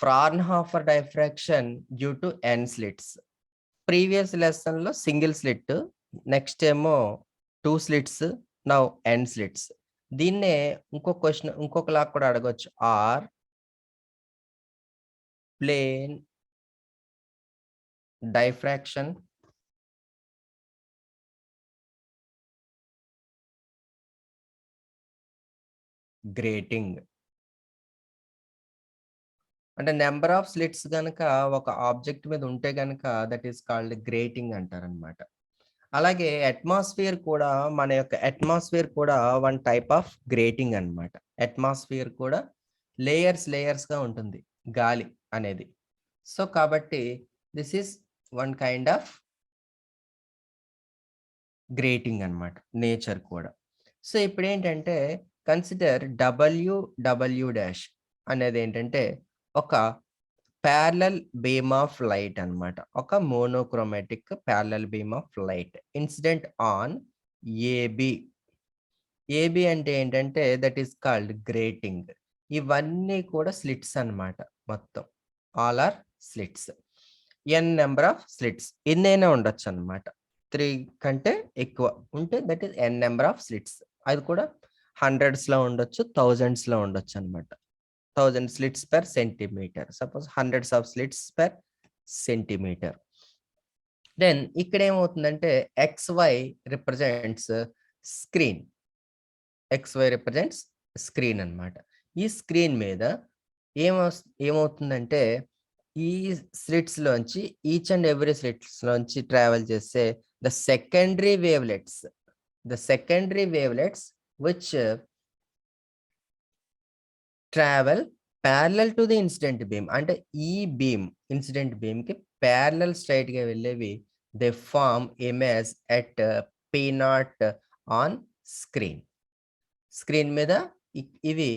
Fraunhofer diffraction due to n slits. Previous lesson లో single slit, next ఏమో 2 slits, now n slits. దీన్నే ఇంకొకలా కూడా అడగొచ్చు. Or plane diffraction grating. అంటే నెంబర్ ఆఫ్ స్లిట్స్ గనక ఒక ఆబ్జెక్ట్ మీద ఉంటే గనక దట్ ఈస్ కాల్డ్ గ్రేటింగ్ అంటారనమాట. అలాగే అట్మాస్ఫియర్ కూడా, మన యొక్క అట్మాస్ఫియర్ కూడా వన్ టైప్ ఆఫ్ గ్రేటింగ్ అన్నమాట. అట్మాస్ఫియర్ కూడా లేయర్స్ గా ఉంటుంది గాలి అనేది. సో కాబట్టి this is one kind of grating అన్నమాట, నేచర్ కూడా. సో ఇప్పుడు ఏంటంటే కన్సిడర్ డబ్ల్యూ డాష్ అనేది ఏంటంటే ఒక ప్యారలల్ బీమ్ ఆఫ్ లైట్ అన్నమాట. ఒక monochromatic parallel beam of light incident on AB. AB అంటే ఏంటంటే దట్ ఈస్ కాల్డ్ గ్రేటింగ్. ఇవన్నీ కూడా స్లిట్స్ అన్నమాట. మొత్తం all are slits. N number of slits, ఎన్నైనా ఉండొచ్చు అన్నమాట. 3 కంటే ఎక్కువ ఉంటే that is N number of slits. అది కూడా హండ్రెడ్స్ లో ఉండొచ్చు, థౌజండ్స్ లో ఉండొచ్చు అన్నమాట. 1000 slits per centimeter. Suppose hundreds of slits per centimeter. Then ఇక్కడ ఏమవుతుందంటే XY represents screen. XY represents screen అన్నమాట. ఈ స్క్రీన్ మీద ఏమవుతుందంటే ఈ స్లిట్స్ లోంచి, ఈచ్ అండ్ ఎవ్రీ స్లిట్స్ లోంచి ట్రావెల్ చేసే the secondary wavelets which travel parallel to the incident beam. అంటే ఈ బీమ్ ఇన్సిడెంట్ బీమ్ కి ప్యారలల్ స్ట్రైట్ గా వెళ్ళేవి they form image at P0 on screen మీద ఇవి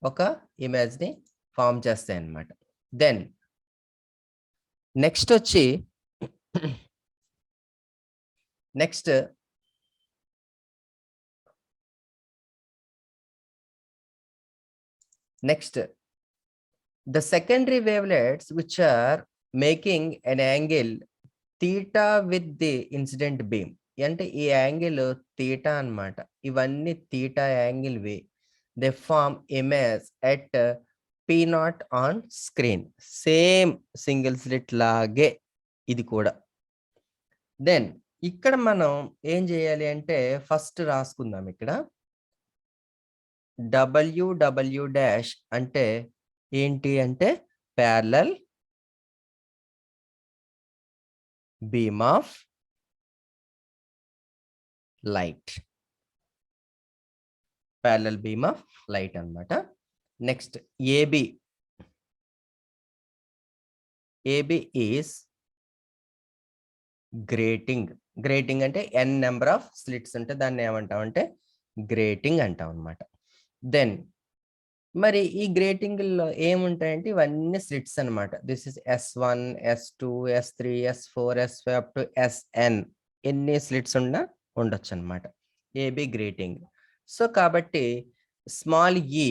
ఒక ఇమేజ్ ని ఫార్మ్ చేస్తాయి అన్నమాట. దెన్ నెక్స్ట్ వచ్చి next the secondary wavelets which are making an angle theta with the incident beam. అంటే ఈ యాంగిల్ థీటా అన్నమాట. ఇవన్నీ థీటా యాంగిల్ వి. They form image at P0 on screen. Same single slit లాగే ఇది కూడా. దెన్ ఇక్కడ మనం ఏం చేయాలి అంటే ఫస్ట్ రాసుకుందాం. ఇక్కడ డబ్ల్యూ డాష్ అంటే ఏంటి అంటే parallel beam of light. Parallel beam of light అన్నమాట. నెక్స్ట్ ఏబి ఈస్ గ్రేటింగ్ అంటే n నెంబర్ ఆఫ్ స్లిట్స్ ఉంటే దాన్ని ఏమంటాం అంటే గ్రేటింగ్ అంటాం అన్నమాట. దెన్ మరి ఈ గ్రేటింగ్ లో ఏముంటాయంటే ఇవన్నీ స్లిట్స్ అన్నమాట. This is S1, S2, S3, S4, S5 up to SN. ఎన్ని స్లిట్స్ ఉండొచ్చు అన్నమాట. AB grating. సో కాబట్టి small e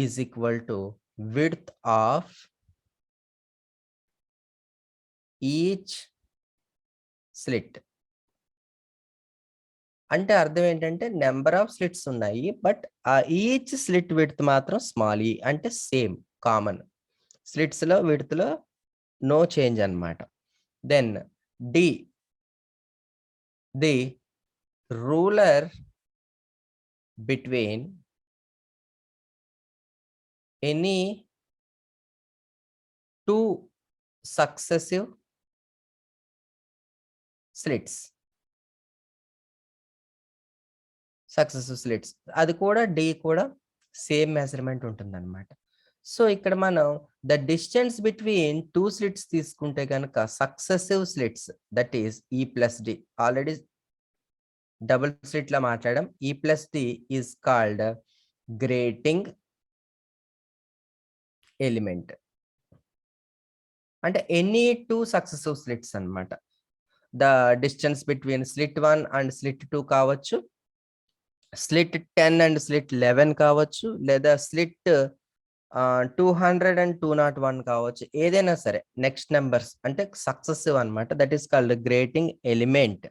is equal to width of each slit. అంటే అర్థం ఏంటంటే నెంబర్ ఆఫ్ స్లిట్స్ ఉన్నాయి, బట్ ఆ ఈచ్ స్లిట్ విడ్త్ మాత్రం స్మాల్ ఈ అంటే సేమ్ కామన్. స్లిట్స్ లో విడ్త్ లో నో చేంజ్ అన్నమాట. Then d the ruler between any 2 successive slits. అది కూడా డి కూడా సేమ్ మెజర్మెంట్ ఉంటుంది అనమాట. సో ఇక్కడ మనం ద డిస్టెన్స్ బిట్వీన్ 2 స్లిట్స్ తీసుకుంటే కనుక successive slits that is e plus d. Already double slit లా మాట్లాడడం. E plus d is called grating element. అంటే ఎనీ 2 సక్సెసివ్ స్లిట్స్ అన్నమాట. The distance between slit 1 and slit 2 కావచ్చు, slit 10 and slit 11 కావచ్చు, లేదా slit 200 and 201 కావచ్చు. ఏదైనా సరే నెక్స్ట్ నంబర్స్ అంటే సక్సెసివ్ అన్నమాట. That is called grating element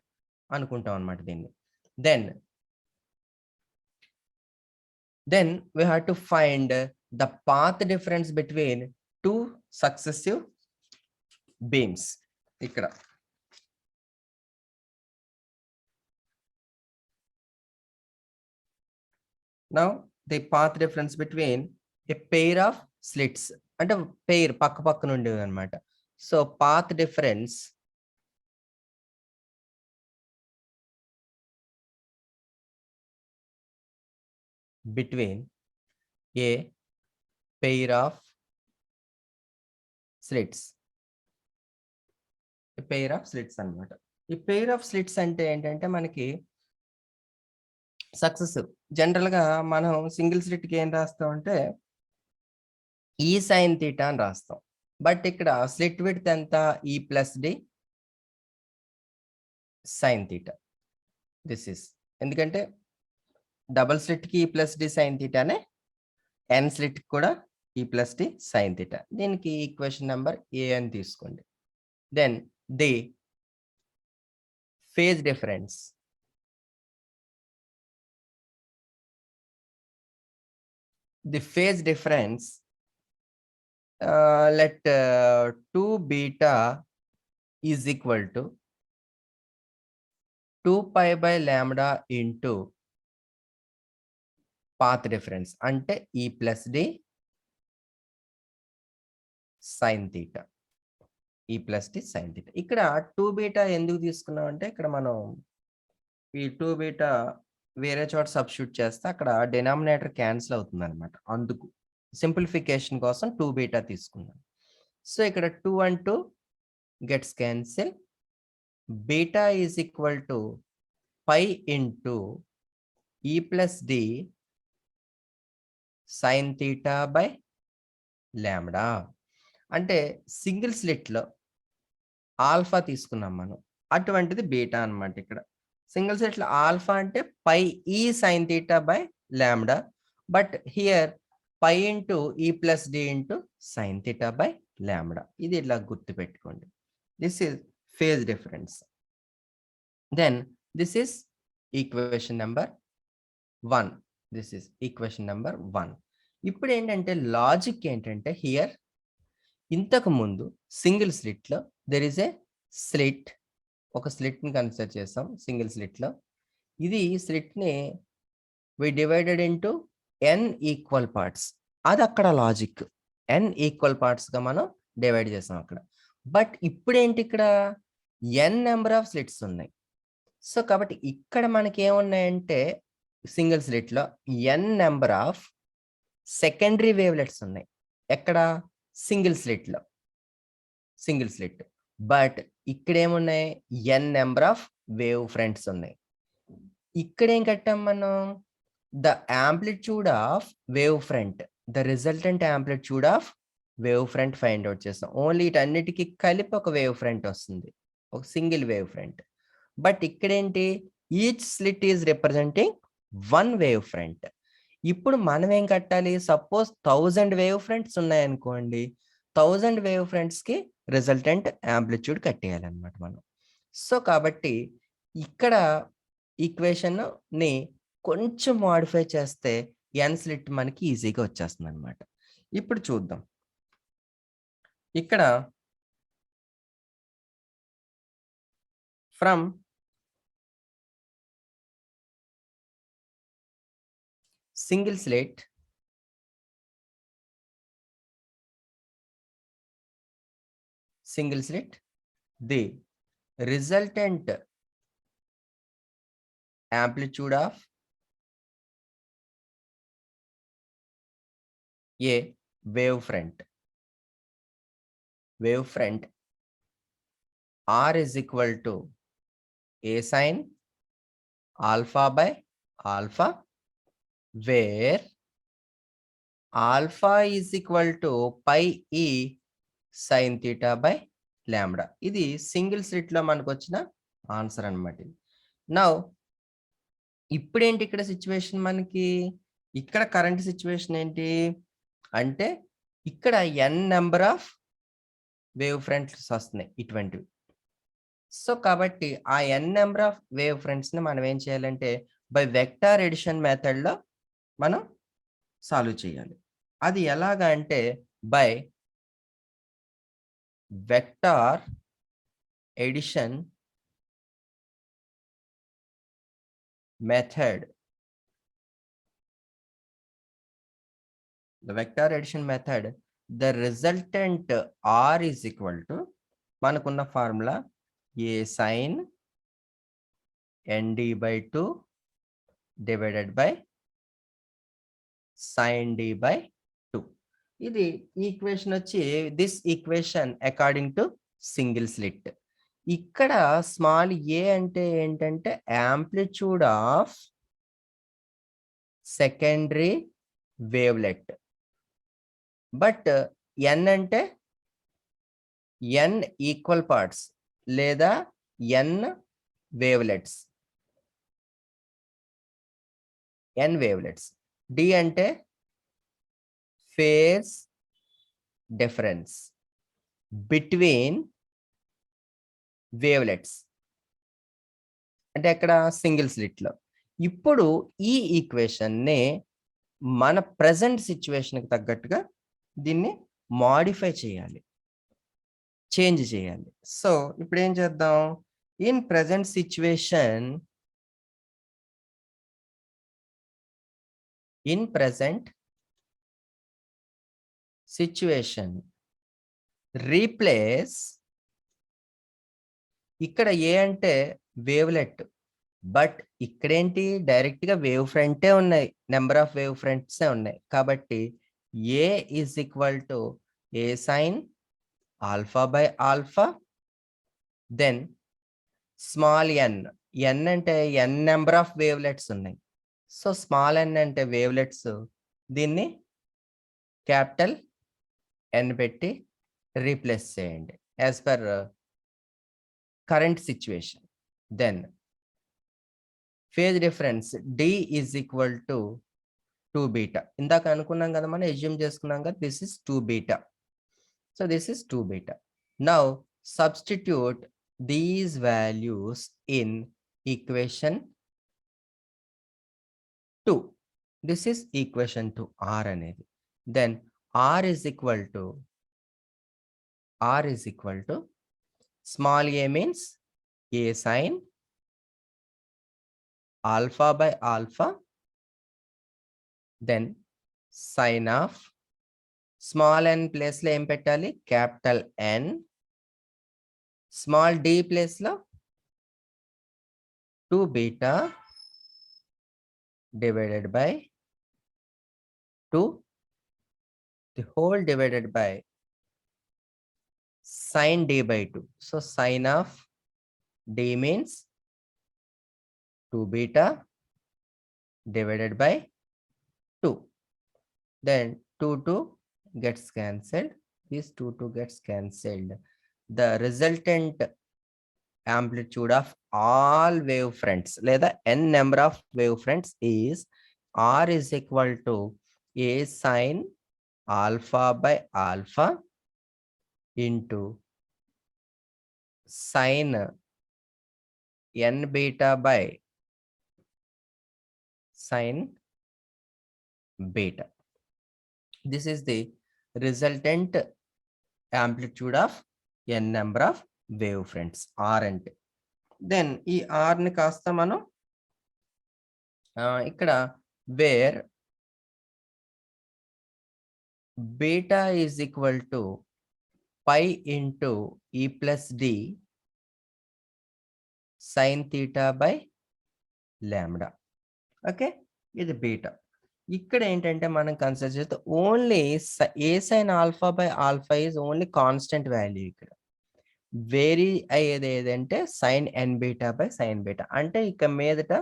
అనుకుంటాం అన్నమాట దీన్ని. Then we have to find the path difference between two successive beams. ఇక్కడ now the path difference between a pair of slits అంటే పెయిర్ పక్క పక్కన ఉండేవి అనమాట. So path difference between a pair of slits. A pair of slits అన్నమాట. ఈ pair of slits అంటే ఏంటంటే మనకి సక్సెసివ్. జనరల్‌గా మనం సింగిల్ స్లిట్‌కి ఏం రాస్తామంటే ఈ సైన్ థీటా అని రాస్తాం. బట్ ఇక్కడ స్లిట్ విడ్త్ ఎంత? E plus d sine theta. This is ఎందుకంటే డబుల్ స్లిట్‌కి ఈ ప్లస్ డి సైన్ థీటానే, ఎన్ స్లిట్‌కి కూడా e plus d sine theta. దీనికి ఈక్వేషన్ నంబర్ ఏ అని తీసుకోండి. Then the phase difference let 2 beta is equal to 2 pi by lambda into path difference అంటే ఈ ప్లస్ డి సైన్ థీటా. ఈ plus d sine theta. ఇక్కడ 2 beta ఎందుకు తీసుకున్నాం అంటే ఇక్కడ మనం ఈ 2 బీటా వేరే చోట సబ్స్టిట్యూట్ చేస్తే అక్కడ డినామినేటర్ క్యాన్సిల్ అవుతుంది అనమాట. అందుకు సింప్లిఫికేషన్ కోసం 2 బీటా తీసుకున్నాం. సో ఇక్కడ 2 and 2 gets cancel. Beta is equal to pi into e plus d sin theta by lambda. అంటే సింగిల్ స్లిట్లో ఆల్ఫా తీసుకున్నాం మనం, అటువంటిది బీటా అన్నమాట. ఇక్కడ సింగిల్ స్లిట్లో ఆల్ఫా అంటే pi e sine theta by lambda, but here pi into e plus d into sine theta by lambda. ఇది ఇలా గుర్తుపెట్టుకోండి. This is phase difference. Then this is equation number 1. This is equation number 1. ఇప్పుడు ఏంటంటే logic ఏంటంటే here ఇంతకు ముందు single స్లిట్లో there is a slit, ఒక స్లిట్ని కన్సిడర్ చేస్తాం సింగిల్ స్లిట్లో. ఇది స్లిట్ని we divided into n equal parts. అది అక్కడ లాజిక్. ఎన్ ఈక్వల్ పార్ట్స్గా మనం డివైడ్ చేస్తాం అక్కడ. బట్ ఇప్పుడేంటి ఇక్కడ ఎన్ నెంబర్ ఆఫ్ స్లిట్స్ ఉన్నాయి. సో కాబట్టి ఇక్కడ మనకి ఏమున్నాయంటే సింగిల్ స్లిట్లో n number of secondary wavelets ఉన్నాయి. ఎక్కడ? సింగిల్ స్లిట్లో, సింగిల్ స్లిట్. బట్ ఇక్కడ ఏమున్నాయి? N number of wave fronts ఉన్నాయి. ఇక్కడ ఏం కట్టాం మనం? The amplitude of wave front, the resultant amplitude of wave front find out చేస్తాం. ఓన్లీ వీటన్నిటికీ కలిపి ఒక వేవ్ ఫ్రంట్ వస్తుంది, ఒక సింగిల్ వేవ్ ఫ్రంట్. బట్ ఇక్కడేంటి? Each slit is representing one wave front. ఇప్పుడు మనం ఏం కట్టాలి? సపోజ్ 1000 వేవ్ ఫ్రంట్స్ ఉన్నాయనుకోండి, 1000 వేవ్ ఫ్రంట్స్కి రిజల్టెంట్ యాంప్లిట్యూడ్ కట్టేయాలన్నమాట మనం. సో కాబట్టి ఇక్కడ ఈక్వేషన్ని కొంచెం మాడిఫై చేస్తే ఎన్ స్లిట్ మనకి ఈజీగా వచ్చేస్తుంది అనమాట. ఇప్పుడు చూద్దాం. ఇక్కడ from single slit the resultant amplitude of a wave front R is equal to a sin alpha by alpha, where alpha is equal to pi e sin theta by lambda. ఇది single slit లో మనకు వచ్చిన answer అన్నమాట. Now ఇప్పుడేంటి ఇక్కడ situation మనకి? ఇక్కడ current situation ఏంటి? అంటే ఇక్కడ n number of wave fronts వస్తున్నాయి ఇటువంటివి. సో, కాబట్టి ఆ n నంబర్ ఆఫ్ వేవ్ ఫ్రంట్స్‌ని మనం ఏం చేయాలంటే బై వెక్టార్ అడిషన్ మెథడ్‌లో మనం సాల్వ్ చేయాలి. అది ఎలాగా అంటే by vector addition method. The vector addition method, the resultant R is equal to మనకున్న formula A sin ND by 2 divided by sin D by 2. ఇది ఈక్వేషన్ వచ్చి this equation according to single slit. ఇక్కడ small a అంటే ఏంటంటే amplitude of secondary wavelet. But n అంటే n equal parts లేదా n wavelets. n wavelets. d అంటే phase difference between wavelets. అంటే అక్కడ సింగిల్ స్లిట్లో. ఇప్పుడు ఈ ఈక్వేషన్‌ని మన ప్రెజెంట్ సిట్యుయేషన్‌కి తగ్గట్టుగా దీన్ని మోడిఫై చేయాలి. చేంజ్ చేయాలి. సో, ఇప్పుడేం చేద్దాం? ఇన్ ప్రెజెంట్ సిట్యుయేషన్ రీప్లేస్ ఇక్కడ ఏ అంటే వేవ్లెట్. బట్ ఇక్కడేంటి డైరెక్ట్‌గా వేవ్ ఫ్రంటే ఉన్నాయి. నంబర్ ఆఫ్ వేవ్ ఫ్రంట్సే ఉన్నాయి. కాబట్టి A is equal to A sin alpha by alpha. Then small n. n అంటే n నంబర్ ఆఫ్ వేవ్లెట్స్ ఉన్నాయి. సో, స్మాల్ n అంటే వేవ్లెట్స్. దీన్ని క్యాపిటల్ N పెట్టి రీప్లేస్ చేయండి as per current situation. Then phase difference D is equal to 2 beta. ఇందాక అనుకున్నాం కదా, మనం అస్యూమ్ చేసుకున్నాం కదా, this is 2 beta. So, this is 2 beta. Now substitute these values in equation 2. This is equation 2 R అనేది. Then R is equal to small a means A sin alpha by alpha. Then sine of small n ప్లేస్‌లో ఏం పెట్టాలి? Capital N. Small d ప్లేస్‌లో 2 beta divided by 2 the whole divided by sin d by 2. So, sin of d means 2 beta divided by 2. Then 2 gets cancelled. This 2 gets cancelled. The resultant amplitude of all wave fronts లేదా n number of wave fronts is R is equal to A sin alpha by alpha into sin n beta by sin beta. This is the resultant amplitude of n number of wave fronts R అంటే. Then ఈ R ని కాస్త మనం ఇక్కడ where beta is equal to pi into E plus D sin theta by lambda. Okay, ఇది beta. ఇక్కడ ఏంటంటే మనం కన్సిడర్ చేస్తే only A sin alpha by alpha is only constant value. ఇక్కడ వేరీ అయ్యేది ఏదంటే sin n beta by sin beta. అంటే ఇక మీదట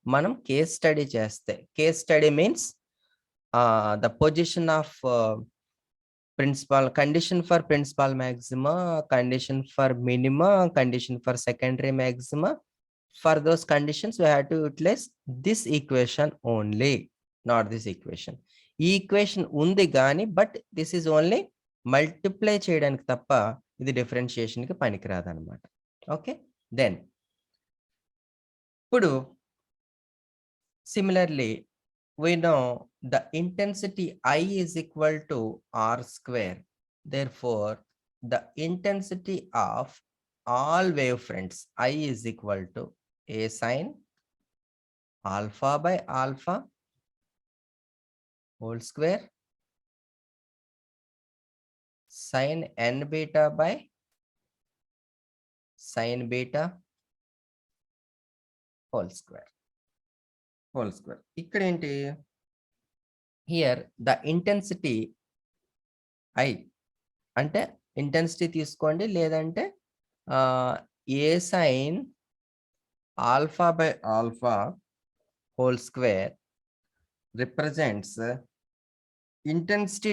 మనం కేస్ స్టడీ చేస్తే, case study means the position of principal condition for principal maxima, condition for minima, condition for secondary maxima. For those conditions we have to utilize this equation only, not this equation. ఈ equation ఉంది గానీ but this is only multiply చేయడానికి తప్ప ఇది డిఫరెన్షియేషన్‌కి పనికిరాదనమాట. Okay. Then ఇప్పుడు similarly we know the intensity I is equal to R square. Therefore, the intensity of all wavefronts I is equal to A sin alpha by alpha whole square sin n beta by sin beta whole square. ఇక్కడ ఏంటి? Here the intensity I అంటే intensity తీసుకోండి, లేదంటే a sine alpha by alpha whole square represents intensity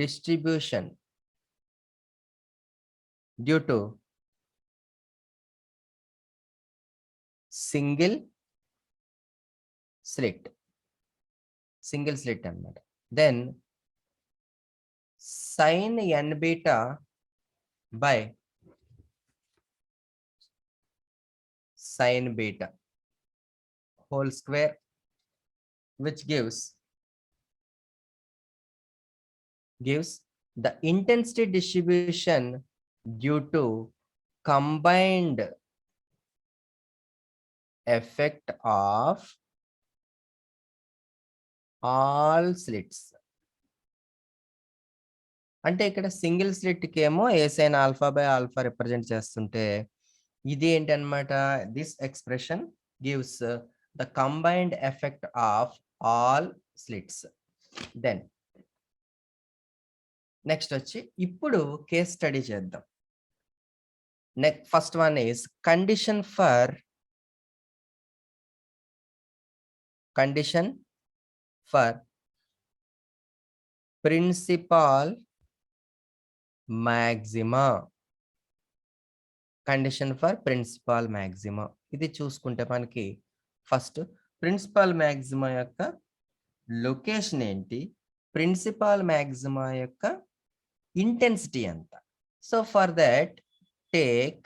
distribution due to single slit అన్నమాట. Then sin n beta by sin beta whole square, which gives the intensity distribution due to combined effect of all slits. అంటే ఇక్కడ single స్లిట్‌కి ఏమో a sine alpha by alpha represent చేస్తుంటే, ఇది ఏంటన్నమాట, this expression gives the combined effect of all slits. Then next వచ్చి ఇప్పుడు case study చేద్దాం. First one is condition for principal maxima. ఇది చూసుకుంటే మనకి ఫస్ట్ ప్రిన్సిపల్ మాక్సిమా యొక్క లొకేషన్ ఏంటి, ప్రిన్సిపల్ మాక్సిమా యొక్క ఇంటెన్సిటీ ఎంత. So for that take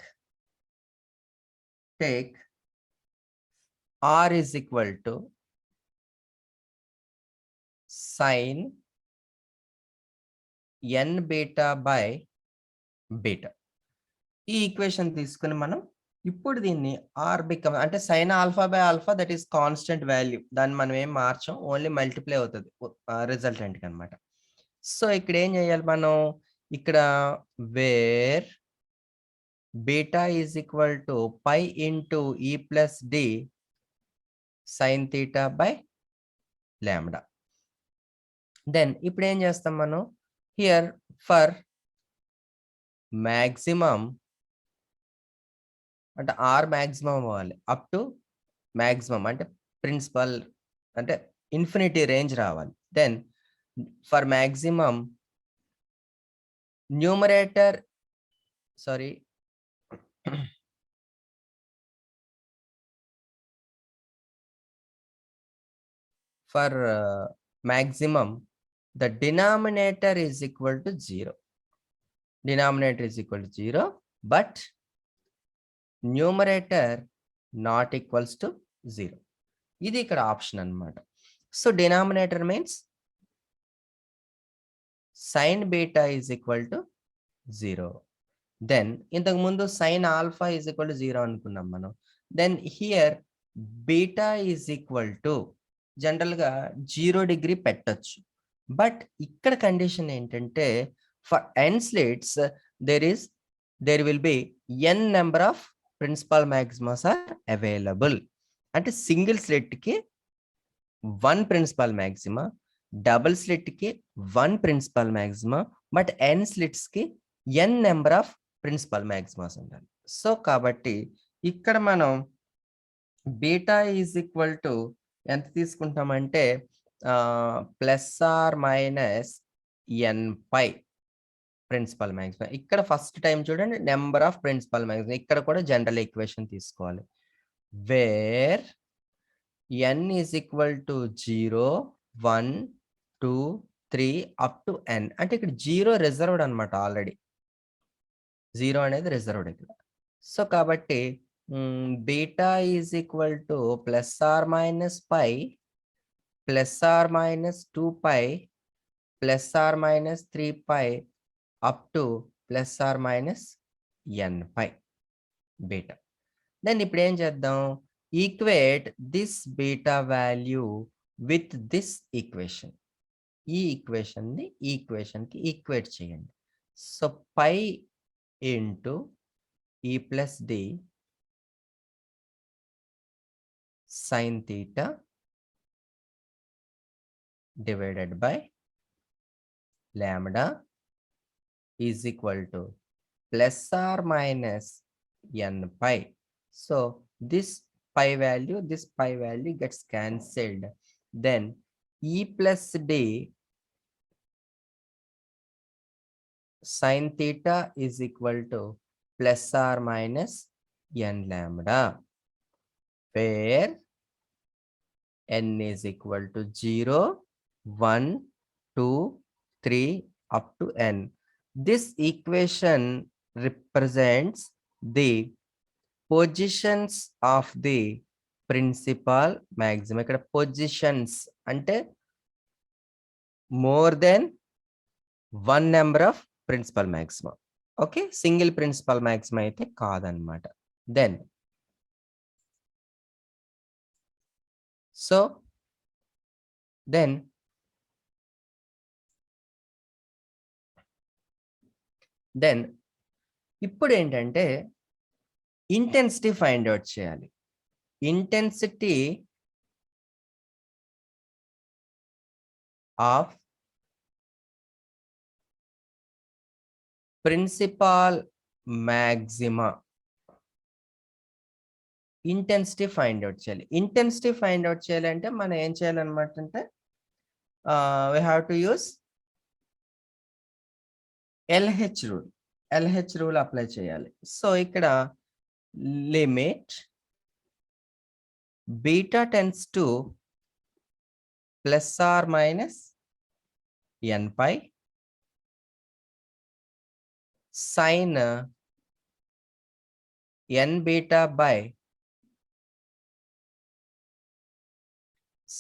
R is equal to sin n beta by beta. ఈ ఈక్వేషన్ తీసుకుని మనం ఇప్పుడు దీన్ని ఆర్ బికమ్ అంటే sine alpha by alpha, that is constant value, దాన్ని మనం ఏం మార్చం, ఓన్లీ మల్టిప్లై అవుతుంది రిజల్టెంట్కి అనమాట. సో ఇక్కడ ఏం చేయాలి మనం, ఇక్కడ where beta is equal to pi into e plus d sine theta by lambda. Then ఇప్పుడు ఏం చేస్తాం మనం, హియర్ ఫర్ మ్యాక్సిమం అంటే ఆర్ మ్యాక్సిమం అవ్వాలి, అప్ టు మ్యాక్సిమం అంటే ప్రిన్సిపల్ అంటే ఇన్ఫినిటీ రేంజ్ రావాలి. Then for maximum numerator for maximum the denominator is equal to 0. But numerator not equals to 0. ఇది ఇక్కడ ఆప్షన్ అన్నమాట. So denominator means sin beta is equal to 0. దెన్ ఇంతకు ముందు sin alpha is equal to 0 అనుకున్నాం మనం. Then here beta is equal to జనరల్గా 0 degree పెట్టచ్చు, బట్ ఇక్కడ కండిషన్ ఏంటంటే for n slits there will be n number of principal maximas are available. అంటే సింగిల్ స్లిట్కి 1 ప్రిన్సిపల్ మాక్సిమా, డబుల్ స్లిట్కి 1 principal maxima, but n స్లిట్స్కి n number of principal maximas ఉండాలి. So కాబట్టి ఇక్కడ మనం బీటా ఈజ్ ఈక్వల్ టు ఎంత తీసుకుంటామంటే plus or minus n pi principal maxima. ఇక్కడ ఫస్ట్ టైమ్ చూడండి నంబర్ ఆఫ్ ప్రిన్సిపల్ మాక్సిమా. ఇక్కడ కూడా జనరల్ ఈక్వేషన్ తీసుకోవాలి. Where n is equal to 0, 1, 2, 3 up to n. అంటే ఇక్కడ 0 రిజర్వ్డ్ అనమాట ఆల్రెడీ. 0 అనేది రిజర్వ్డ్ ఇక్కడ. సో, కాబట్టి beta is equal to plus or minus pi, plus or minus 2 pi, plus or minus 3 pi up to plus or minus n pi beta. Then ఇప్పుడు ఏం చేద్దాం? Equate this beta value with this equation. ఈ ఈక్వేషన్‌ని ఈ ఈక్వేషన్‌కి equate చేయండి. So, pi into e plus d sin theta divided by lambda is equal to plus or minus n pi. So this pi value gets cancelled. Then e plus d sin theta is equal to plus or minus n lambda, where n is equal to 0, 1, 2, 3 up to n. This equation represents the positions of the principal maxima. ఇక్కడ positions అంటే more than one number of principal maxima. Okay, single principal maxima అయితే కాదనమాట. Then so then ఇప్పుడు ఏంటంటే intensity find out చేయాలి. Intensity of principal maxima. Intensity find out చేయాలి. Intensity find out చేయాలంటే మనం ఏం చేయాలన్నమాట అంటే we have to use LH rule apply చేయాలి. సో ఇక్కడ limit beta tends to plus or minus n pi sin n beta by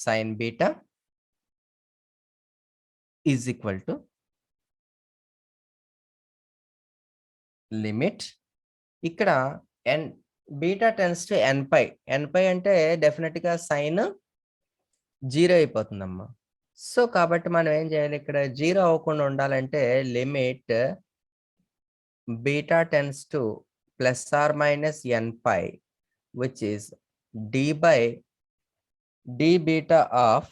sin beta is equal to limit ఇక్కడ n beta tends to n pi. n pi అంటే definite గా sign 0 అయిపోతుందమ్మా. So కాబట్టి మనం ఏం చేయాలి? ఇక్కడ 0 అవ్వకుండా ఉండాలంటే limit beta tends to plus or minus n pi which is d by d beta of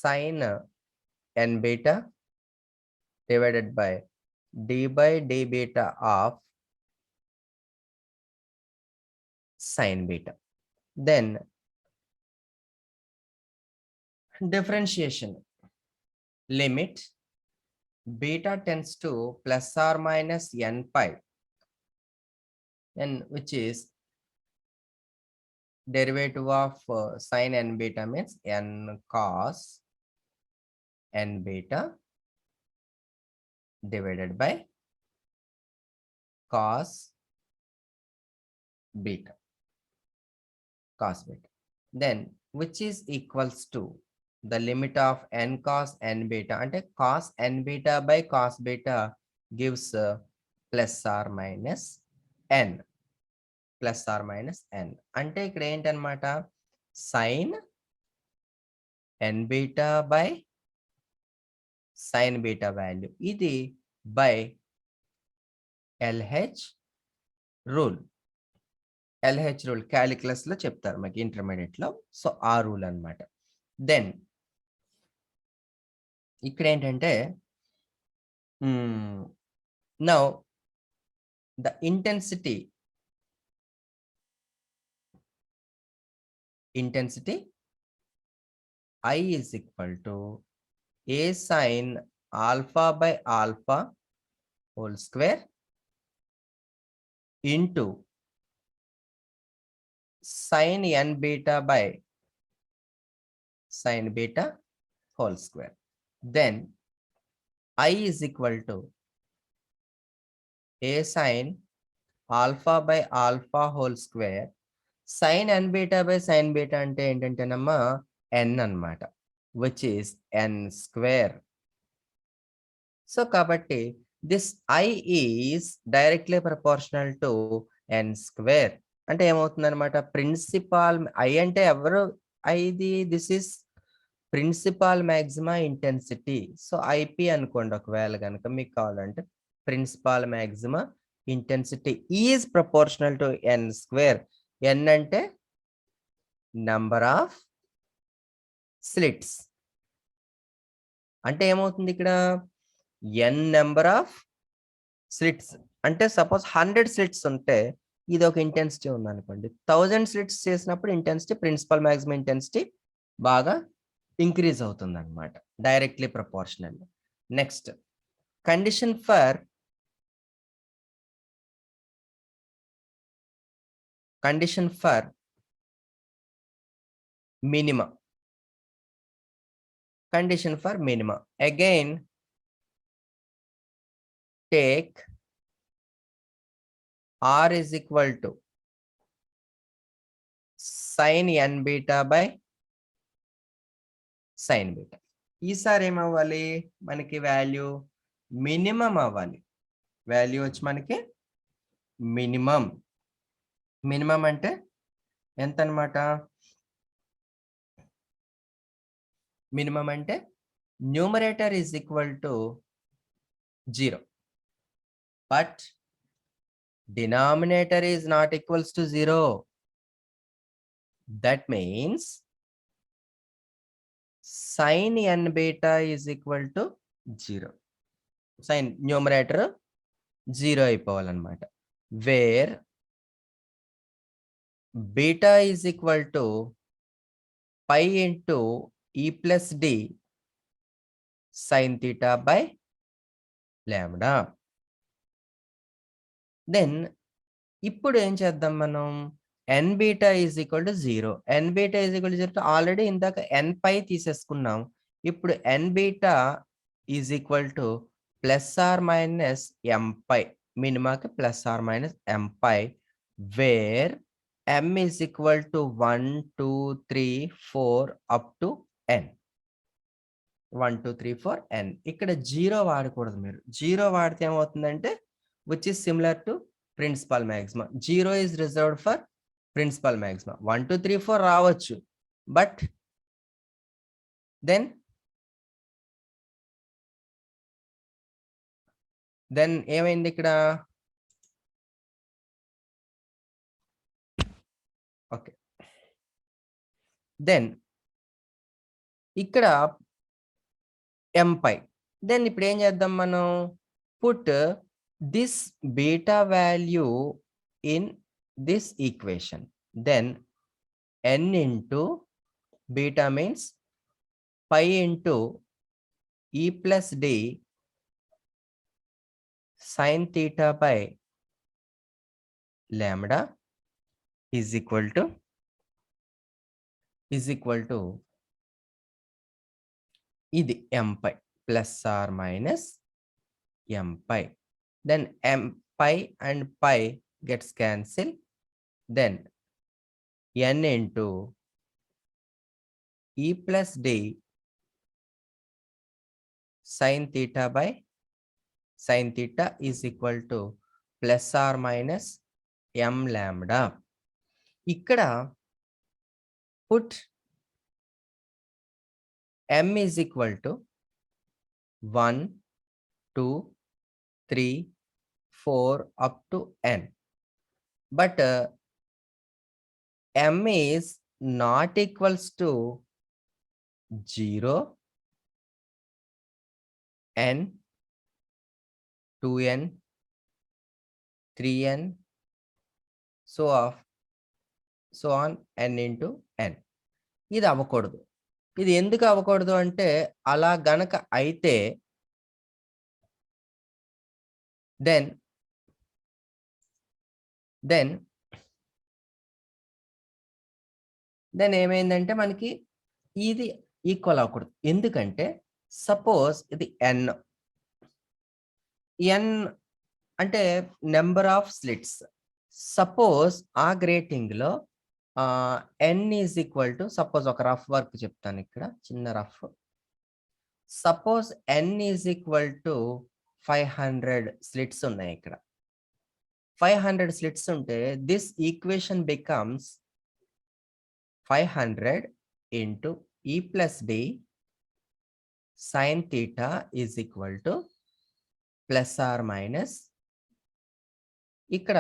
sin n beta divided by d by d beta of sin beta. Then differentiation, limit beta tends to plus or minus n pi, and which is derivative of sin n beta means n cos n beta divided by cos beta. Then which is equals to the limit of n cos n beta. అంటే cos n beta by cos beta gives plus or minus n. Plus or minus n. అంటే ఇక్కడ ఏంటన్నమాట? sin n beta by sin beta value. ఇది by LH rule. LH rule calculus లో చెప్తారు మనకి intermediate లో. So ఆ rule అన్నమాట. Then ఇక్కడ ఏంటంటే now the intensity I is equal to A sin alpha by alpha whole square into sin n beta by sin beta whole square. Then I is equal to A sin alpha by alpha whole square. Sin n beta by sin beta అంటే ఏంటంటేనమ్మా n అన్నమాట, which is n square. So కాబట్టి this I is directly proportional to n square. అంటే ఏమవుతుందన్నమాట, principal I అంటే ఎవరు ఇది, this is principal maxima intensity. So IP అనుకోండి ఒకవేళ కనుక మీకు కావాలంటే, principal maxima intensity is proportional to n square. N అంటే నంబర్ ఆఫ్ స్లిట్స్. అంటే ఏమవుతుంది ఇక్కడ, ఎన్ నెంబర్ ఆఫ్ స్లిట్స్. అంటే సపోజ్ 100 స్లిట్స్ ఉంటే ఇది ఒక ఇంటెన్సిటీ ఉందనుకోండి, 1000 స్లిట్స్ చేసినప్పుడు ఇంటెన్సిటీ, ప్రిన్సిపల్ మాక్సిమం ఇంటెన్సిటీ బాగా ఇంక్రీజ్ అవుతుంది అనమాట, directly proportional. Next condition for minima. Condition for minima. Again, take R is equal to sin n beta by sin beta. ఈసారి ఏమవ్వాలి, మనకి వాల్యూ మినిమం అవ్వాలి. వాల్యూ వచ్చి మనకి మినిమం. మినిమం అంటే ఎంత అన్నమాట, మినిమం అంటే numerator is equal to 0, but denominator is not equals to 0. That means sin n beta is equal to 0. Sin numerator 0 అయిపోవాలన్నమాట, where beta is equal to pi into e plus d sin theta by lambda. Then ఇప్పుడు ఏం చేద్దాం మనం, n beta is equal to 0. n beta is equal to 0 already ఇందాక n పై తీసేసుకున్నాం. ఇప్పుడు n beta is equal to plus or minus m pi, మినిమాకి plus or minus m pi, వేర్ m is equal to 1 2 3 4 up to n. 1 2 3 4 n. ఇక్కడ 0 వాడకూడదు మీరు. 0 వాడితే ఏమవుతుందంటే, which is similar to principal maxima. 0 is reserved for principal maxima. 1 2 3 4 రావచ్చు, but then ఏమైంది ఇక్కడ, ఓకే, దెన్ ఇక్కడ m పై. దెన్ ఇప్పుడు ఏం చేద్దాం మనం, put this beta value in this equation. Then n into beta means pi into e plus d sin theta by lambda is equal to ఇది m pi plus or minus m pi. Then m pi and pi gets cancelled. Then n into e plus d sin theta by sin theta is equal to plus or minus m lambda. ఇక్కడ put m is equal to 1 2 3 4 up to n, but m is not equals to 0, n, 2n, 3n, so on n into n. ఇది అవ్వకూడదు. ఇది ఎందుకు అవ్వకూడదు అంటే, అలా గనక అయితే దెన్ దెన్ దెన్ ఏమైందంటే మనకి ఇది ఈక్వల్ అవ్వకూడదు. ఎందుకంటే సపోజ్ ఇది ఎన్ అంటే నంబర్ ఆఫ్ స్లిట్స్. సపోజ్ ఆ గ్రేటింగ్‌లో n is equal to suppose ఒక రఫ్ వర్క్ చెప్తానిక్కడ. చిన్న rough. Suppose n is equal to 500 slits ఉన్నాయిక్కడ. 500 స్లిట్స్ ఉంటే this equation becomes 500 into e plus d sine theta is equal to plus or minus ఇక్కడ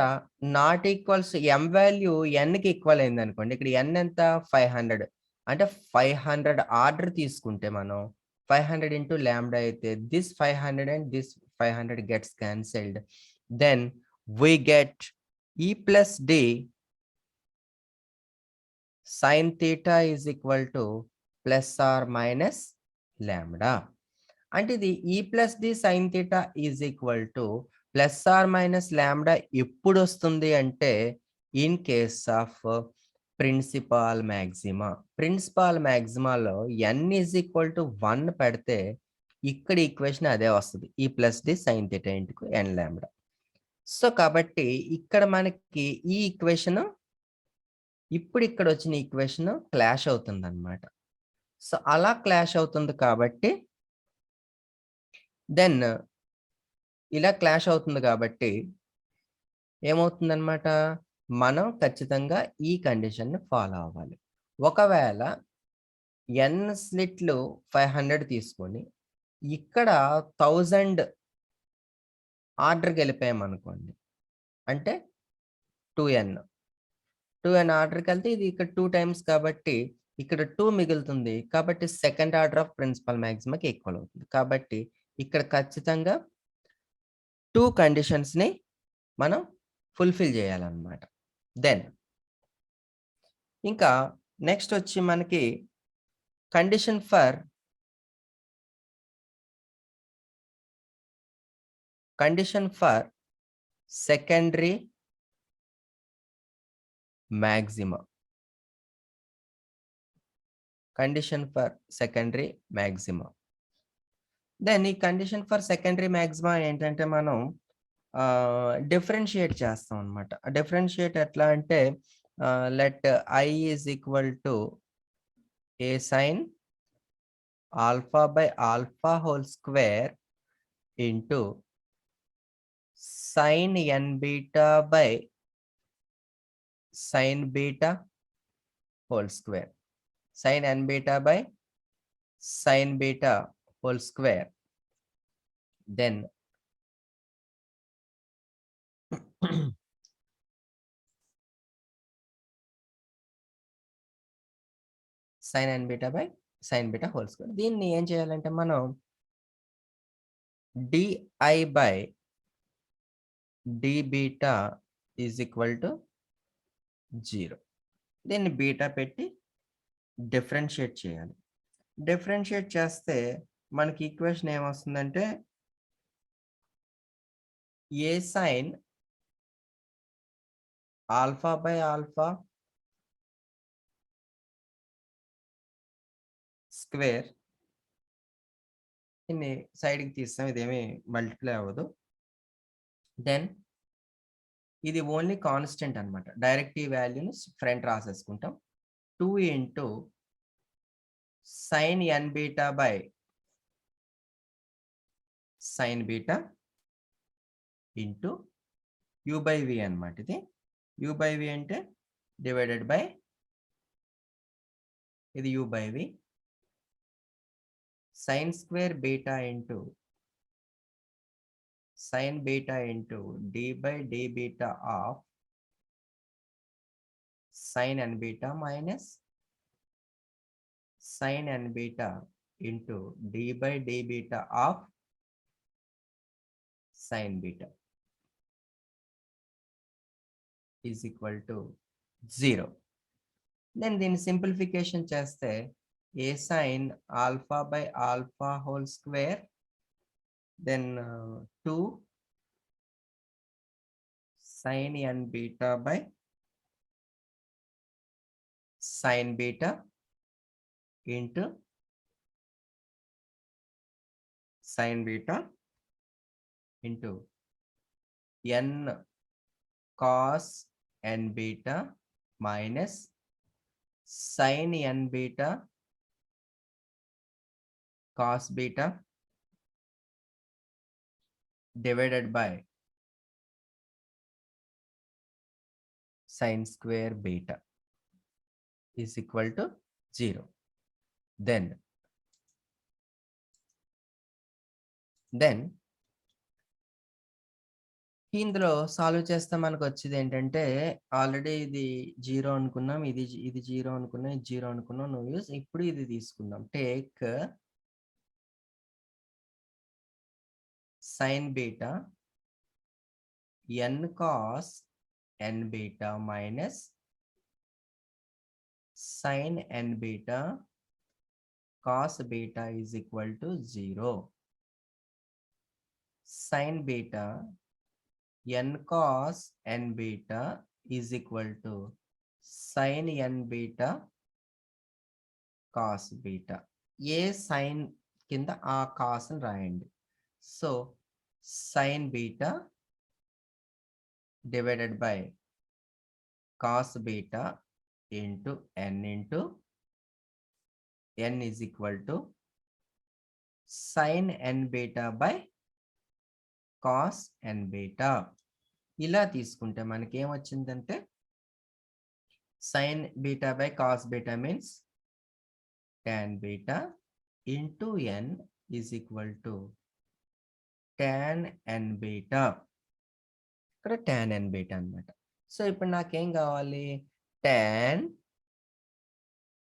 not equals m value ఎన్‌కి equal అయిందనుకోండి. ఇక్కడ ఎన్ ఎంత 500 అంటే 500 ఆర్డర్ తీసుకుంటే మనం 500 ఇంటూ లాంబ్డా అయితే this 500 and this 500 gets cancelled. Then we get e plus d sine theta is equal to plus or minus lambda. అంటే ఇది e plus d sine theta is equal to plus or minus lambda ఎప్పుడొస్తుంది అంటే, in case of principal maxima. Principal మాక్సిమాలో n is equal to 1 పెడితే, ఇక్కడ equation అదే వస్తది. E plus d sine theta into n lambda. So, కాబట్టి ఇక్కడ మనకి ఈ ఈక్వేషన్ ఇప్పుడు ఇక్కడొచ్చిన ఈక్వేషన్ క్లాష్ అవుతుందన్నమాట. సో, అలా క్లాష్ అవుతుంది కాబట్టి దెన్ ఇలా క్లాష్ అవుతుంది కాబట్టి ఏమవుతుందనమాట? మనం ఖచ్చితంగా ఈ కండిషన్‌ని ఫాలో అవ్వాలి. ఒకవేళ ఎన్ స్లిట్లు 500 తీసుకొని, ఇక్కడ 1000 ఆర్డర్‌కెళ్ళిపోయామనుకోండి. అంటే 2n. 2n ఆర్డర్‌కెళ్తే ఇది ఇక్కడ 2 టైమ్స్ కాబట్టి, ఇక్కడ 2 మిగులుతుంది. కాబట్టి సెకండ్ ఆర్డర్ ఆఫ్ ప్రిన్సిపల్ మాక్సిమాకి ఈక్వల్ అవుతుంది. కాబట్టి ఇక్కడ ఖచ్చితంగా 2 కండిషన్స్‌ని మనం ఫుల్‌ఫిల్ చేయాలన్నమాట. దెన్ ఇంకా నెక్స్ట్ వచ్చి మనకి condition for secondary maxima. Condition for secondary maxima. Then ఈ కండిషన్ ఫర్ సెకండరీ మాక్సిమా ఏంటంటే మనం డిఫరెన్షియేట్ చేస్తాం అన్నమాట. డిఫరెన్షియేట్ ఎట్లా అంటే let I is equal to A sine alpha by alpha whole square into sine N beta by sine beta whole square. Sine N beta by sine beta whole square. Then sine N beta by sine beta whole square. దీన్ని ఏం చేయాలంటే మనం d I by d beta is equal to 0. దీన్ని beta పెట్టి differentiate చేయాలి. Differentiate చేస్తే మనకి equation ఏమొస్తుందంటే a sine alpha by alpha square దీన్ని సైడ్‌కి తీస్తాం. ఇదేమి మల్టిప్లై అవ్వదు. దెన్ ఇది ఓన్లీ కాన్స్టెంట్ అన్నమాట. డైరెక్ట్ ఈ వాల్యూని ఫ్రంట్ రాసేసుకుంటాం. 2 into sine N beta by sine beta into u by v అన్నమాట ఇది. యూ బై వి అంటే డివైడెడ్ బై ఇది u by v sine square beta into sine beta into d by d beta of sine N beta minus sine N beta into d by d beta of sine beta is equal to 0. Then దీన్ని simplification చేస్తే a sin alpha by alpha whole square, then 2 sin n beta by sin beta into sin beta into n cos n beta minus sin n beta cos beta divided by sin square beta is equal to 0. Then ఇందులో solve చేస్తే మనకు వచ్చేది ఏంటంటే already ఇది 0 అనుకున్నాం, ఇది 0 అనుకున్నాం, ఇది 0 అనుకున్నాం. No use. ఇప్పుడు ఇది తీసుకుందాం. Take sin beta n cos n beta minus sin n beta cos beta is equal to 0. Sin beta n cos n beta is equal to sin n beta cos beta. A sin కింద ఆ cos ని రాయండి. So sin beta divided by cos beta into n is equal to sin n beta by cos n beta. ఇలా తీసుకుంటే మనకి ఏమొచ్చిందంటే sin beta by cos beta means tan beta into n is equal to tan n beta. ఇక్కడ tan n beta అన్నమాట. So ఇప్పుడు నాకేం కావాలి? tan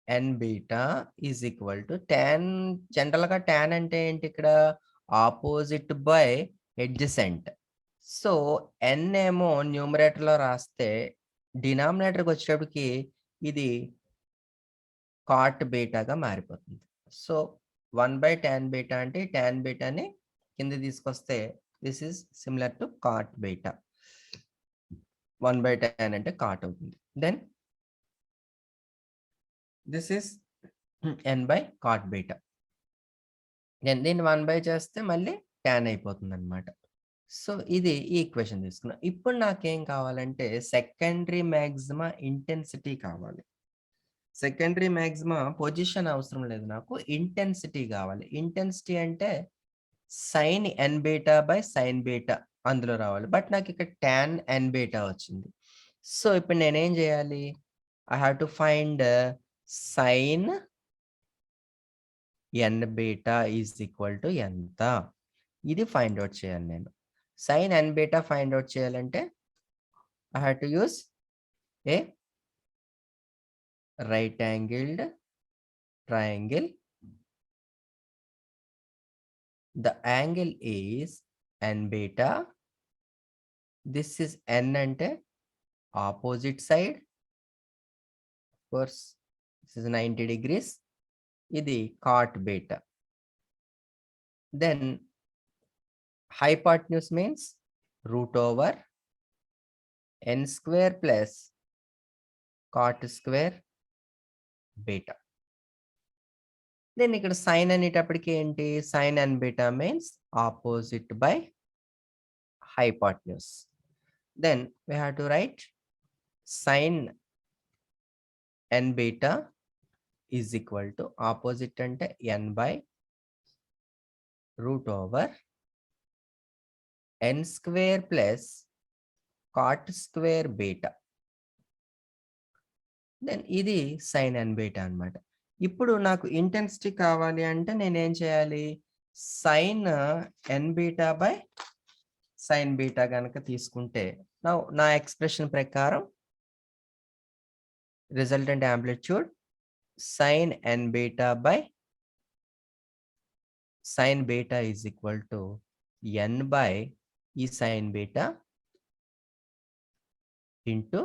n beta is equal to tan. జనరల్గా tan అంటే ఏంటి? ఇక్కడ opposite by adjacent. So n ఏమో న్యూమరేటర్లో రాస్తే డినామినేటర్కి వచ్చేటప్పటికి ఇది కాట్ బీటాగా మారిపోతుంది. సో 1/tan బీటా అంటే tan బీటాని కింద తీసుకొస్తే this is similar to cot beta. 1/tan అంటే కాట్ అవుతుంది. Then this is n by cot beta. దీన్ని 1 చేస్తే మళ్ళీ tan అయిపోతుంది అనమాట. సో ఇది ఈ ఈక్వేషన్ తీసుకున్నాం. ఇప్పుడు నాకేం కావాలంటే సెకండరీ మ్యాక్సిమా ఇంటెన్సిటీ కావాలి. సెకండరీ మ్యాక్సిమా పొజిషన్ అవసరం లేదు, నాకు ఇంటెన్సిటీ కావాలి. ఇంటెన్సిటీ అంటే sine N beta by sine beta అందులో రావాలి. బట్ నాకు ఇక్కడ tan n బీటా వచ్చింది. సో ఇప్పుడు నేనేం చేయాలి? I have to find sine n beta is equal to ఎంత, ఇది ఫైండ్ అవుట్ చేయాలి నేను. Sine n beta find out చేయాలంటే I have to use a right angled triangle. The angle is n beta. This is n ante opposite side. Of course, this is 90 degrees. Idi cot beta. Then hypotenuse means root over n square plus cot square beta. దెన్ ఇక్కడ sine అనేటప్పటికి ఏంటి? Sine and beta means opposite by hypotenuse. Then we have to write sine N beta is equal to opposite అంటే n by root over n square plus cot square beta. Then ఇది sine ఎన్ beta అనమాట. ఇప్పుడు నాకు intensity కావాలి అంటే నేనేం చేయాలి? Sine N beta by sine beta కనుక తీసుకుంటే నా ఎక్స్ప్రెషన్ ప్రకారం resultant amplitude sine N beta by sine beta is equal to n by ఈ sine beta into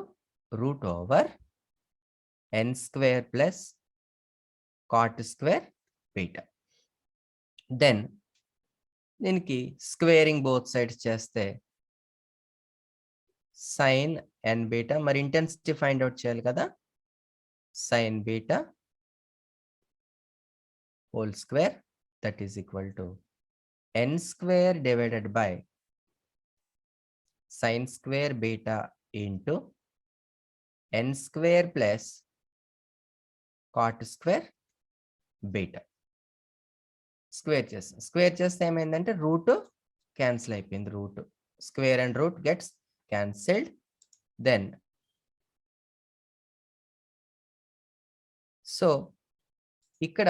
root over n square plus cot square beta. Then దీనికి squaring both sides చేస్తే sin n beta, మరి intensity find out చేయాలి కదా, sin beta whole square that is equal to n square divided by sin square beta into n square plus cot square beta. Square చేస్తే ఏమైందంటే root cancel అయిపోయింది, root square and root gets cancelled. Then so ఇక్కడ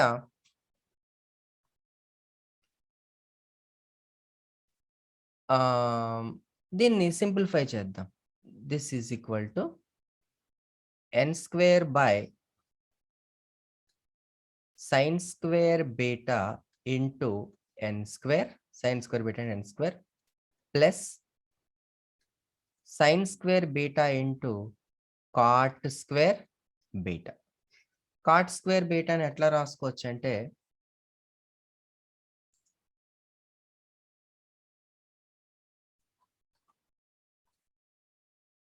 దీన్ని simplify చేద్దాం. This is equal to n square by sin square beta into n square, sin square beta and n square plus sin square beta into cot square beta. cot square beta ని ఎట్లా రాసుకోవచ్చు అంటే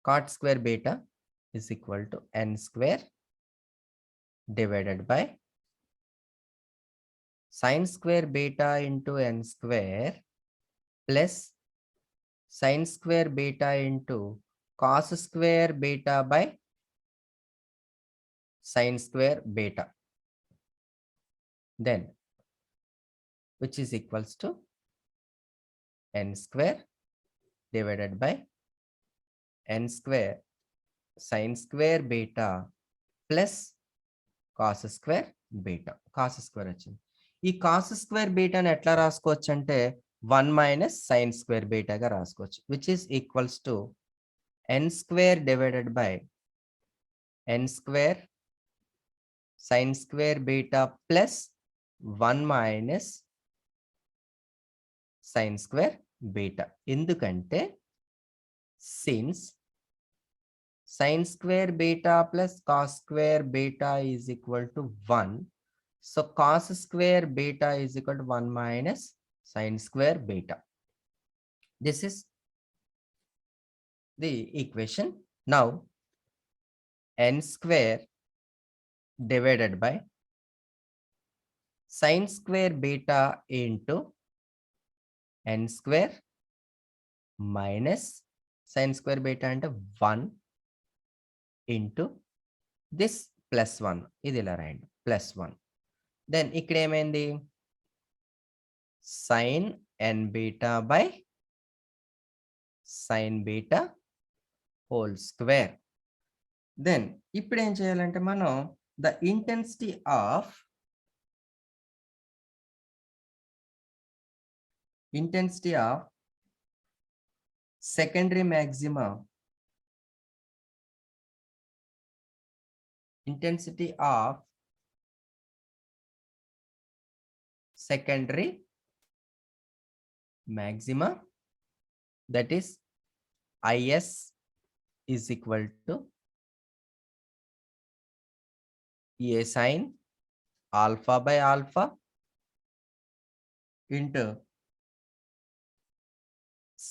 cot square beta is equal to n square divided by sin square beta into n square plus sin square beta into cos square beta by sin square beta, then which is equals to n square divided by n square sin square beta plus cos square beta. cos square వచ్చింది. ఈ cos square beta ని ఎట్లా రాసుకోవచ్చు అంటే 1 minus sin square beta గా రాసుకోవచ్చు, which is equals to n square divided by n square sin square beta plus 1 minus sin square beta. ఎందుకంటే since sin square beta plus cos square beta is equal to 1, so cos square beta is equal to 1 minus sin square beta. This is the equation. Now n square divided by sin square beta into n square minus sin square beta అంటే 1 into this plus 1, ఇది ఇలా రాయండి plus 1. Then ఇక్కడ ఏమైంది sin n beta by sin beta whole square. దెన్ ఇప్పుడు ఏం చేయాలంటే మనం the intensity of secondary maxima, intensity of secondary maxima, that is is is equal to a sin alpha by alpha into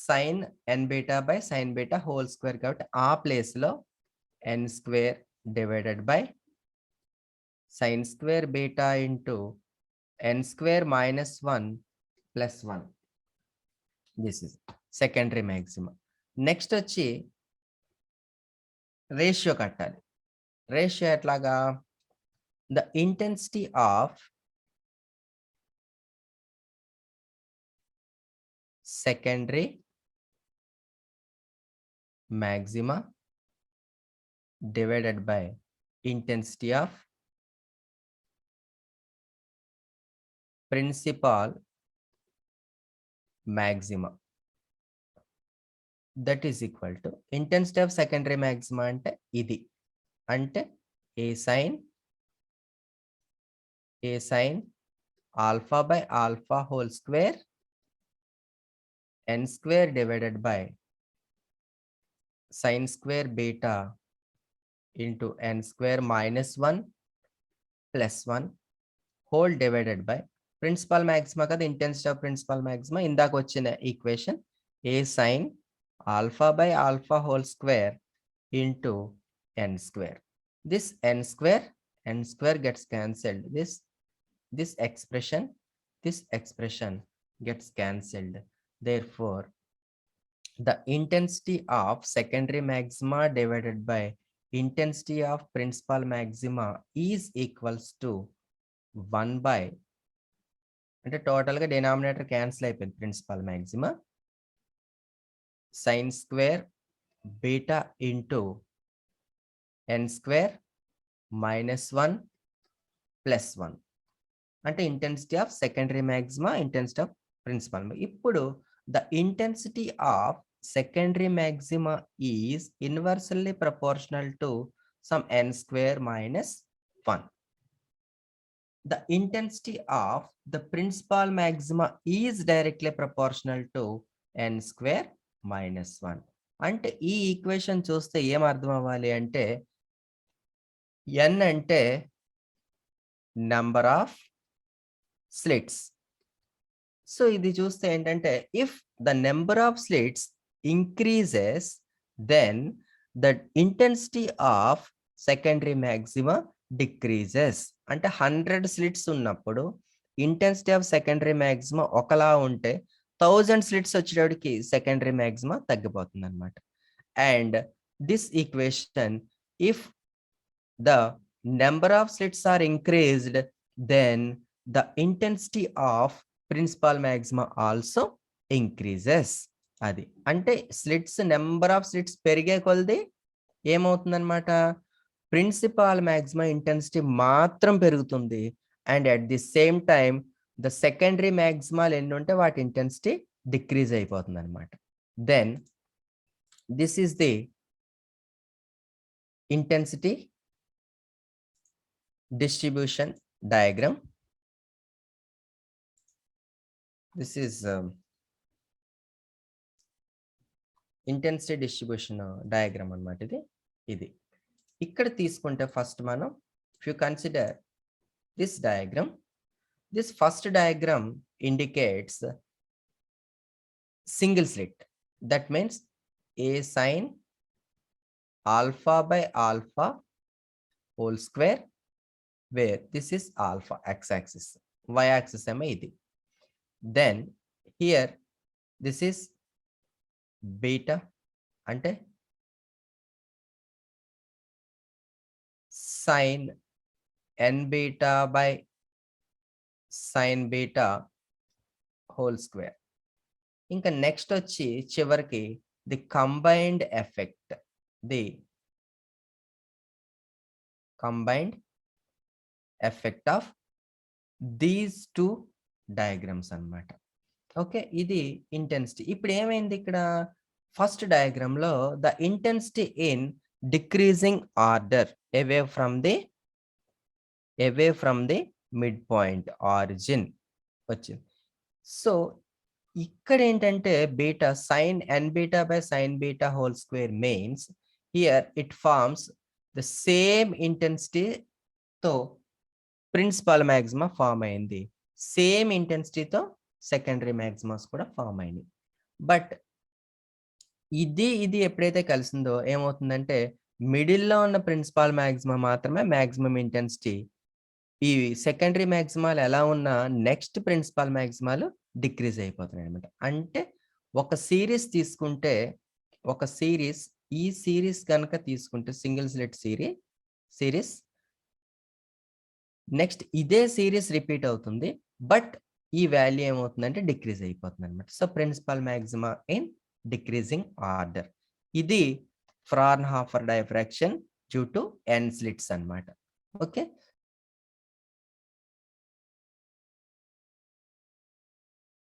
sin n beta by sin beta whole square. కాబట్టి ఆ place లో n square divided by sin square beta into n square minus 1 plus 1. This is secondary maxima. Next వచ్చి ratio కట్టాలి. Ratio ఎట్లాగా, the intensity of secondary maxima divided by intensity of principal maxima, that is equal to intensity of secondary maxima అంటే ఇది, అంటే a sin alpha by alpha whole square n square divided by sin square beta into n square minus 1 plus 1 whole divided by principal maxima కదా, intensity of principal maxima ఇందాక వచ్చిన equation A sine alpha by alpha whole square into n square. This n square gets cancelled. This expression gets cancelled. Therefore, the intensity of secondary maxima divided by intensity of principal maxima is equals to 1 by, అంటే total గా denominator cancel అయిపోయింది, principal maxima sine square beta into n square minus 1 plus 1 అంటే intensity of secondary maxima, intensity of principal. ఇప్పుడు the intensity of secondary maxima is inversely proportional to some n square minus 1. The intensity of the principal maxima is directly proportional to n square minus 1. అంటే ఈ equation చూస్తే ఏం అర్థం అవ్వాలి అంటే n అంటే number of slits. So ఇది చూస్తే ఏంటంటే if the number of slits increases then the intensity of secondary maxima decreases. అంటే 100 స్లిట్స్ ఉన్నప్పుడు ఇంటెన్సిటీ ఆఫ్ సెకండరీ మాక్సిమా ఒకలా ఉంటే 1000 స్లిట్స్ వచ్చేటప్పటికి సెకండరీ మాక్సిమా తగ్గిపోతుంది అనమాట. And this equation, if the number of slits are increased then the intensity of principal maxima also increases. అది అంటే slits, number of slits పెరిగే కొలది ఏమవుతుందన్నమాట, ప్రిన్సిపల్ మాక్సిమా ఇంటెన్సిటీ మాత్రం పెరుగుతుంది. And at the same time the secondary మాక్సిమాలు ఎన్ని ఉంటే వాటి ఇంటెన్సిటీ డిక్రీజ్ అయిపోతుంది అనమాట. Then this is the intensity distribution diagram. This is intensity distribution diagram అన్నమాట. ఇది ఇక్కడ తీసుకుంటే ఫస్ట్ మనం, if you consider this diagram, this first diagram indicates single slit. That means a sine alpha by alpha whole square, where this is alpha x axis, y axis ఏమో ఇది. Then here this is beta, అంటే sine N beta by sine beta whole square. ఇంకా next వచ్చి చివరికి the combined effect, the combined effect of these two diagrams అన్నమాట. Okay, ఇది ఇంటెన్సిటీ. ఇప్పుడు ఏమైంది ఇక్కడ ఫస్ట్ డయాగ్రామ్ లో, the intensity in decreasing order away from the mid point origin వచ్చింది. సో ఇక్కడ ఏంటంటే beta sine N beta by sine beta whole square means here it forms the same ఇంటెన్సిటీతో ప్రిన్సిపల్ మాక్సిమా ఫామ్ అయింది, same ఇంటెన్సిటీతో secondary మాక్సిమాస్ కూడా form అయినాయి. But ఇది ఎప్పుడైతే కలిసిందో ఏమవుతుందంటే మిడిల్లో ఉన్న ప్రిన్సిపల్ మాక్సిమా మాత్రమే మాక్సిమం ఇంటెన్సిటీ, ఈ సెకండరీ మాక్సిమాలు ఎలా ఉన్నా నెక్స్ట్ ప్రిన్సిపల్ మాక్సిమాలు డిక్రీజ్ అయిపోతున్నాయి అనమాట. అంటే ఒక సిరీస్ తీసుకుంటే, ఈ సిరీస్ కనుక తీసుకుంటే సింగిల్ స్లిట్ సిరీస్ నెక్స్ట్ ఇదే సిరీస్ రిపీట్ అవుతుంది, బట్ ఈ వాల్యూ ఏమవుతుందంటే డిక్రీజ్ అయిపోతుంది అనమాట. So principal maxima in decreasing order. ఇది Fraunhofer diffraction due to n slits అన్నమాట. ఓకే,